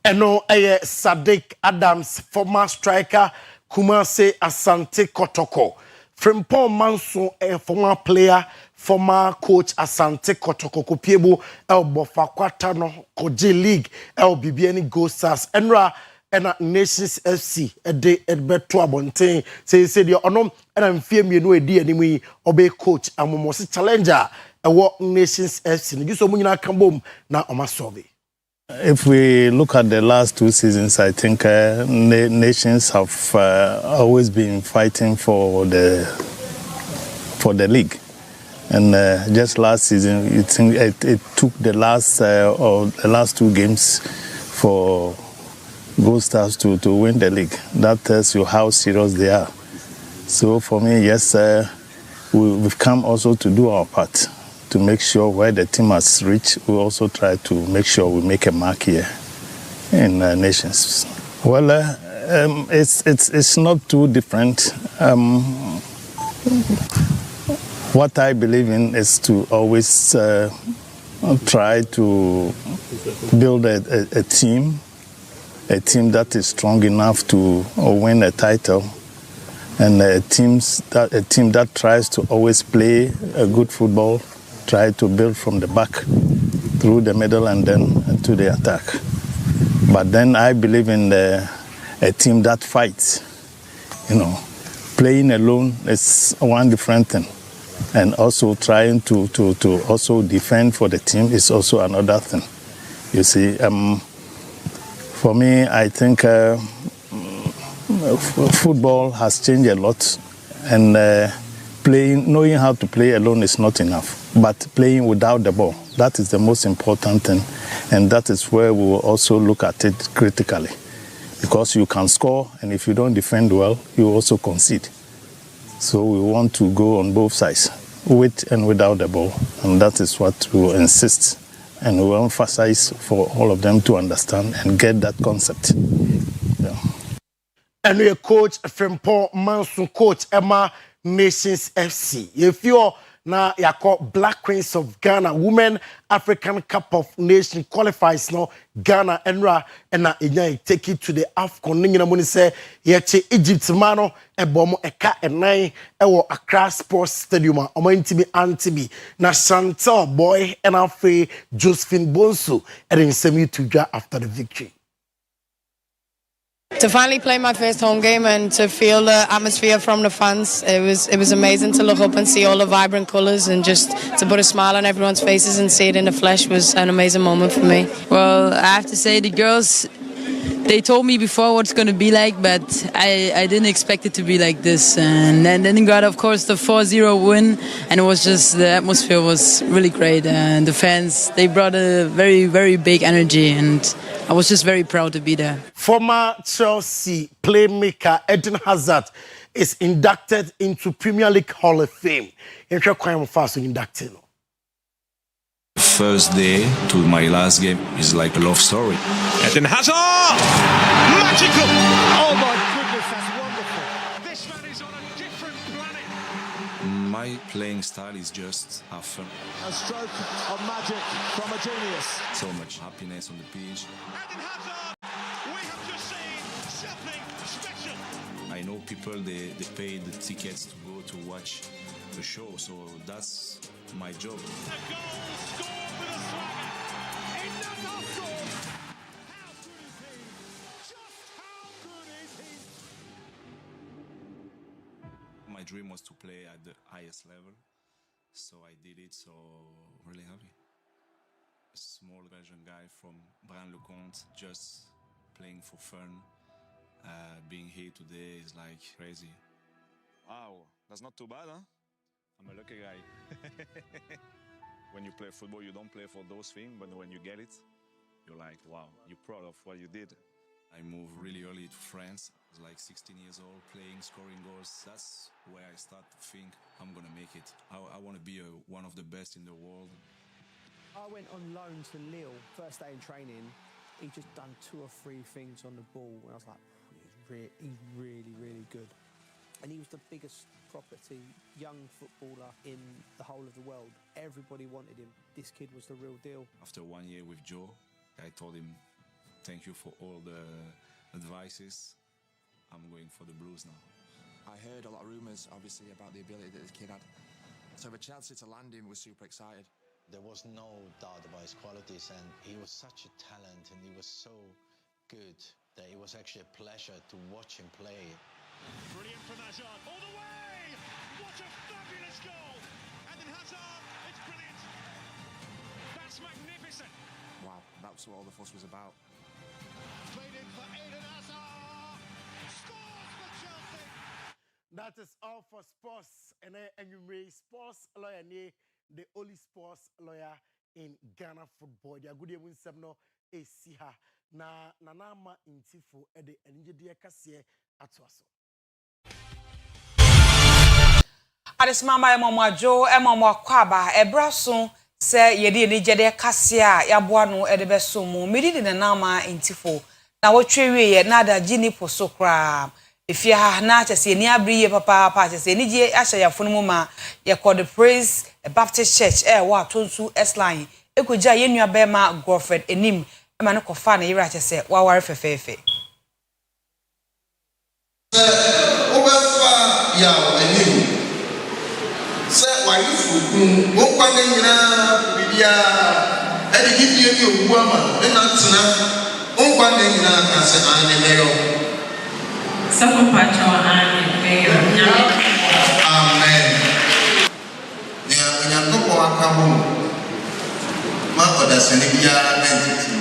Speaker 7: Eno Sadiq Adams, former striker, Kumase Asante Kotoko. Frimpong Manso, a former player, former coach Asante Kotoko. Kopiebo, El Bofakwata no Koji League, El Bibiani Go Stars. Enra, ena Nations FC, de Edberto Abonte. Say, the onom, and I'm fearing you know a dear anyway, obey coach, and Momosi challenger, a walk Nations FC. You so many come boom, now on my survey.
Speaker 10: If we look at the last 2 seasons, I think nations have always been fighting for the league, and just last season, it took the last 2 games for Gold Stars to win the league. That tells you how serious they are. So for me, yes, we've come also to do our part, to make sure where the team has reached, we also try to make sure we make a mark here in nations. Well, it's not too different. What I believe in is to always try to build a team that is strong enough to win a title, and a team that tries to always play a good football, try to build from the back through the middle and then to the attack. But then I believe in a team that fights. You know, playing alone is one different thing, and also trying to also defend for the team is also another thing. You see, for me, I think football has changed a lot, and knowing how to play alone is not enough. But playing without the ball, that is the most important thing, and that is where we will also look at it critically. Because you can score, and if you don't defend well, you also concede. So we want to go on both sides, with and without the ball, and that is what we will insist, and we will emphasize for all of them to understand and get that concept. Yeah.
Speaker 7: And we coach Frimpong Manso, coach Emma Nations FC. If you're now yako Black Queens of Ghana, Women African Cup of Nations qualifies now Ghana enra ena inya take it to the AFCON ningina muni say yeche Egypt mano ebomo eka enai ewo Accra Sports Stadium omo ntimi antibi na Chantal Boy ena fe Josephine Bonsu and semi to dra after the victory.
Speaker 12: To finally play my first home game and to feel the atmosphere from the fans, it was amazing to look up and see all the vibrant colours, and just to put a smile on everyone's faces and see it in the flesh was an amazing moment for me.
Speaker 13: Well, I have to say the girls,
Speaker 3: they told me before what's going to be like, but I didn't expect it to be like this. And then got, of course, the 4-0 win, and it was just, the atmosphere was really great. And the fans, they brought a very, very big energy, and I was just very proud to be there.
Speaker 7: Former Chelsea playmaker Eden Hazard is inducted into Premier League Hall of Fame. Inducted.
Speaker 13: First day to my last game is like a love story.
Speaker 15: Eden Hazard! Magical! Oh my goodness, that's wonderful. This man is on a different planet.
Speaker 13: My playing style is just have fun.
Speaker 15: A stroke of magic from a genius.
Speaker 13: So much happiness on the pitch.
Speaker 15: Eden Hazard! We have just seen something special.
Speaker 13: I know people, they pay the tickets to go to watch the show, so that's my job. My dream was to play at the highest level, so I did it, so really happy. A small Belgian guy from Braine-le-Comte, just playing for fun. Being here today is like crazy.
Speaker 16: Wow, that's not too bad, huh? I'm a lucky guy. When you play football, you don't play for those things, but when you get it, you're like, wow, you're proud of what you did.
Speaker 13: I moved really early to France. I was like 16 years old, playing, scoring goals. That's where I start to think I'm going to make it. I want to be one of the best in the world.
Speaker 25: I went on loan to Lille, first day in training. He just done 2 or 3 things on the ball. And I was like, he's really, really good. And he was the biggest property young footballer in the whole of the world. Everybody wanted him. This kid was the real deal.
Speaker 13: After 1 year with Joe, I told him, thank you for all the advices. I'm going for the Blues now.
Speaker 26: I heard a lot of rumours, obviously, about the ability that this kid had. So for Chelsea to land him was super excited.
Speaker 27: There was no doubt about his qualities, and he was such a talent, and he was so good that it was actually a pleasure to watch him play.
Speaker 15: Brilliant from Hazard, all the way! What a fabulous goal! And then Hazard, it's brilliant! That's magnificent!
Speaker 26: Wow, that's what all the fuss was about.
Speaker 15: Played in for Eden Hazard! Scores for Chelsea!
Speaker 7: That is all for sports. And you may sports lawyer, the only sports lawyer in Ghana football. The good evening, Semno, Esiha. Na Nanama Intifo, Ede, and India Cassie at Swasso.
Speaker 1: Adesmama Emomwajo Emomwakwaba Ebrasun se yedi ni jede kasia yaboa no edebeso mu medidi na nama intifo na wotwewe ye nada gini posokra efia ha na chese ni abriye papa chese ni je ahya yafunu mu ma ye called the Praise Baptist Church wa tonsu S-line ekoja ye nua bema Godfred enim ema no kofa na yira chese wa ware fefefe
Speaker 28: obefa ya enim se waifu wo kwane nyina bibia edi gidie ni owu ama na ntena wo kwane nyina ka se ane meyo
Speaker 29: sapo pacho ane meyo
Speaker 28: amen ya nyakopo akamu ma oda sene bia entity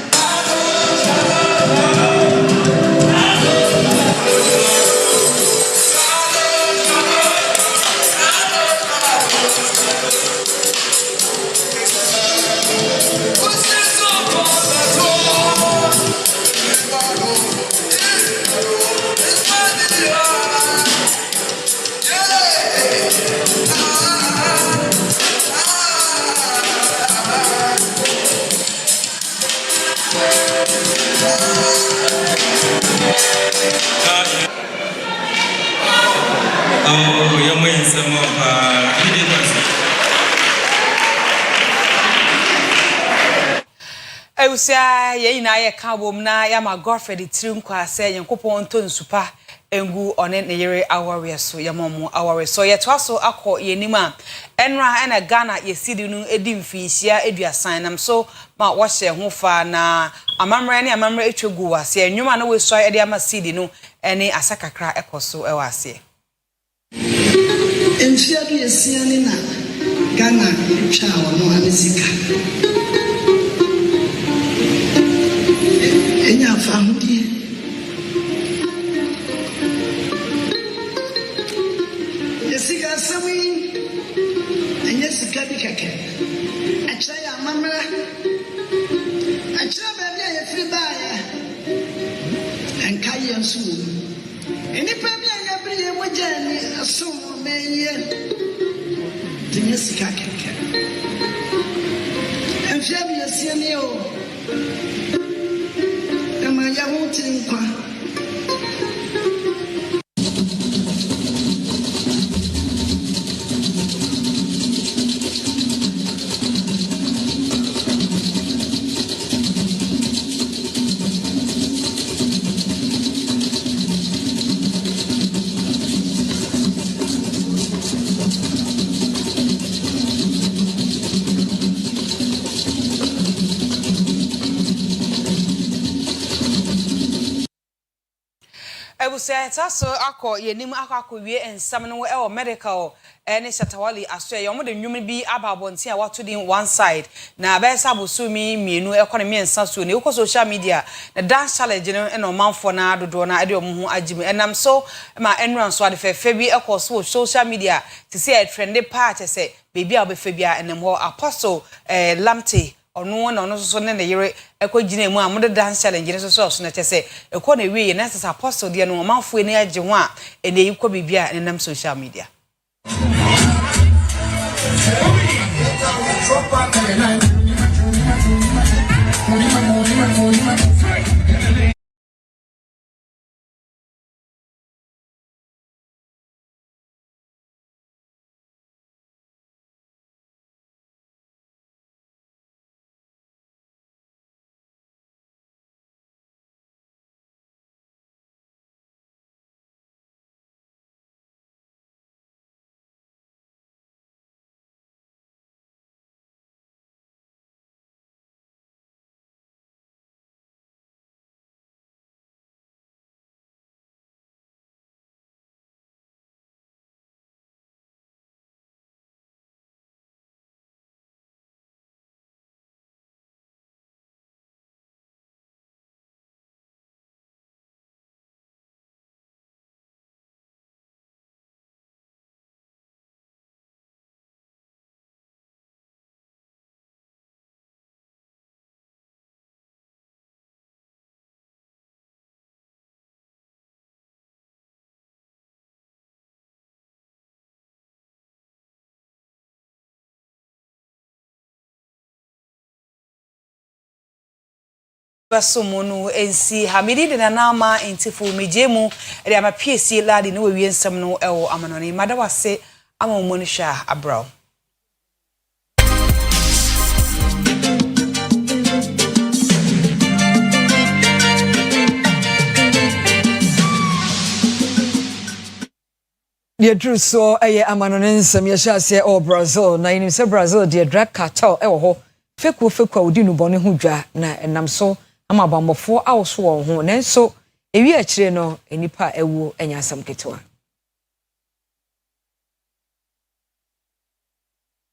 Speaker 1: Eusia ye na ye ka bom na ya ma Godfred tirim kwa se yenkopon to nsupa engu one ne yere aware so ya momo aware so ye to so akọ yenima enra na Ghana ye sidi nu edi mfinhia eduasan nam so ma wo hye ho fa na amamre ne amamre etwegu wase enwuma na we so edi ama sidi nu ene asakakra ekoso e wase
Speaker 24: Enfia bi esiani na Ghana etwa wono amezika enya fa hudie
Speaker 2: bi keke akyerɛ yɛ amammerɛ akyerɛ baabi a yɛfiri baeɛ ɛnka yɛ nso wɔ mu nnipa bi a yɛbere yɛ mogya ani asom mɛyie tinyɛ sika keke ɛmfia bi yɛsie ne o ɛma yɛho te nkwa
Speaker 1: Taso akọ yenim akọ wie ensam no e medical ne Shatawali aso ye omo de nwum bi ababonti a wato din one side na be saboso mi mienu e kone miensa so ne uko social media na dance challenge no no manfo na dodo na ade omo hu agime enam so ma enran so ade fefe bi e so social media to say a trendy part say baby a obefe bia enam ho apostle lamte ono na ono so ne yere ekogina mu amode dance challenge ne so na chese ekọ na wie na sasa apostle de no manfo eni age ho a ene yikọ bibia enam social media basomonu ensi hamidi de na entifu mejemu e ama PSC ladi no wie nsam no ewo amanoni madawase ama omonu sha abraw the true so amanoni nsam ya sha se o Brazil na yin se Brazil the drug cartel ewo ho fekwa odi nu bone ho dwa na enam so ama bambofo awso won ho nanso ewi akire no enipa ewu enyasam ketewa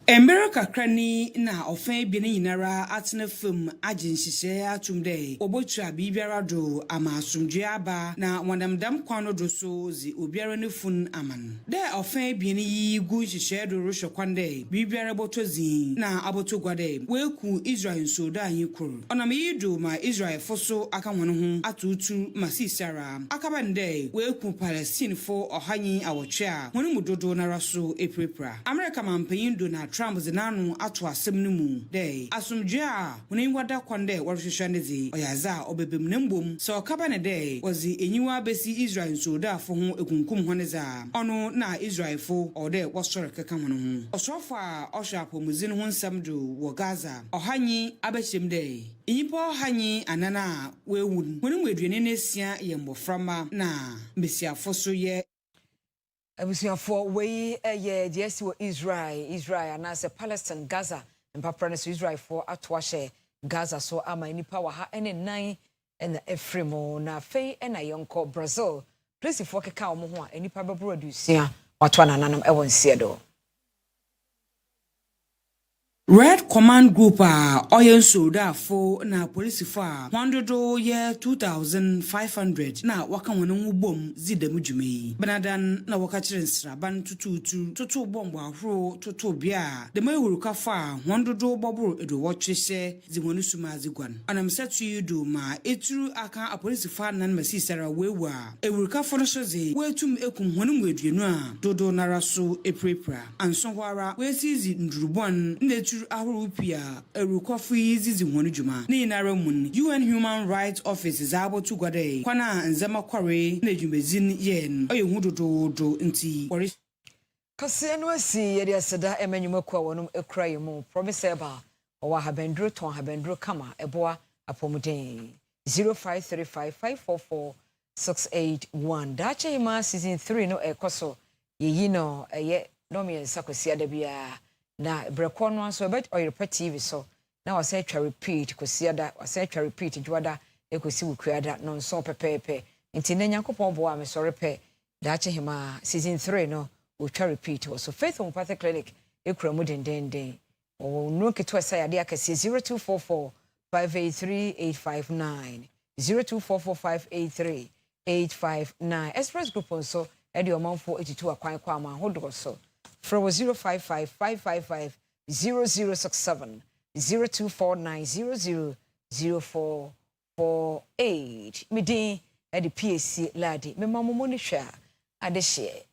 Speaker 4: Embera kakrani na ofen bi ne nyinara atena fam agenhihye atumde obotu abibiara do ama asumdwe aba na wanamdam kwano do so zi obiara ne fun aman de ofen bi ne yi gu hihye do rohwe kwande bibiara botozi na aboto gwade weku Israel so da anyikur onam yi do ma Israel foso aka wono ho atutu masisara akabande weku Palestine fo ohanyi awotwe a wono mudodo na raso eprepra America mampanyin do na Trump zinanu ato asem no mu dey asumdwe a woni wada kwande worhwehwe ne zi oyaza obebem ne mbom so okaba ne dey wozi enyiwa besi Israel so da fo ho ekunkum ho ne za ono na Israel fo ode wosore keka ho no osofo a ohwa apomuzin ho nsam do wo Gaza ohanyi abechem dey enyipa ohanyi anana wewun woni mu aduane ne sia ye mboframa na mbesiafo so ye
Speaker 1: abusiafo we ye DS wo Israel and as a Palestine Gaza mpapra so Israel for atwahye Gaza so ama nipa wa ha ene nan na Efremo na fei na yonko Brazil place for keka omo ho a nipa bebro adusia watwa nananam e won siedo
Speaker 4: Red Command Group oyen soda for na police for 100 year 2500 na waka wono bom zidam dwumei benadan na waka kire nsraban tutu bombo ahro tutu bia de mayuruka fa 100 bobro edo wotwehye zihonu suma zigwan anam setu yudu ma eturu aka police for nan masisara wewa ewuruka for no soze wetum ekum honu mweduenu a dodo naraso eprepra anso hwara wesizi ndurubon netu ahurupia erukofu izizi hwonu juma ni nara mun UN Human Rights Office zabo to gwade kwana nzema kware na jumezin yen oyehudodo nti
Speaker 1: kase no asi yedi aseda emanyuma kwa wonum ekra mu promise eba owa habendro ton habendro kama eboa apomuden 0535544681 dacha ima season 3 no ekoso yeyi no eye no me sakosia da bia na breko no so bet Oyerepa TV so na wase twa repeat kosia da wase twa repeat dwada ekosi wukuada no so pepepe nti na Nyankopon bo am so repe dacha hima season 3 no we twa repeat so Faith Homeopathy Clinic ekura mu dendenden o no keto asa yade akase 0244583859 0244583859 Express Group so edi omanfo 82 akwan kwa ma hodo so from 0555550067 0249000448 midin at the PSC ladi me mamomo ni hwa ade hye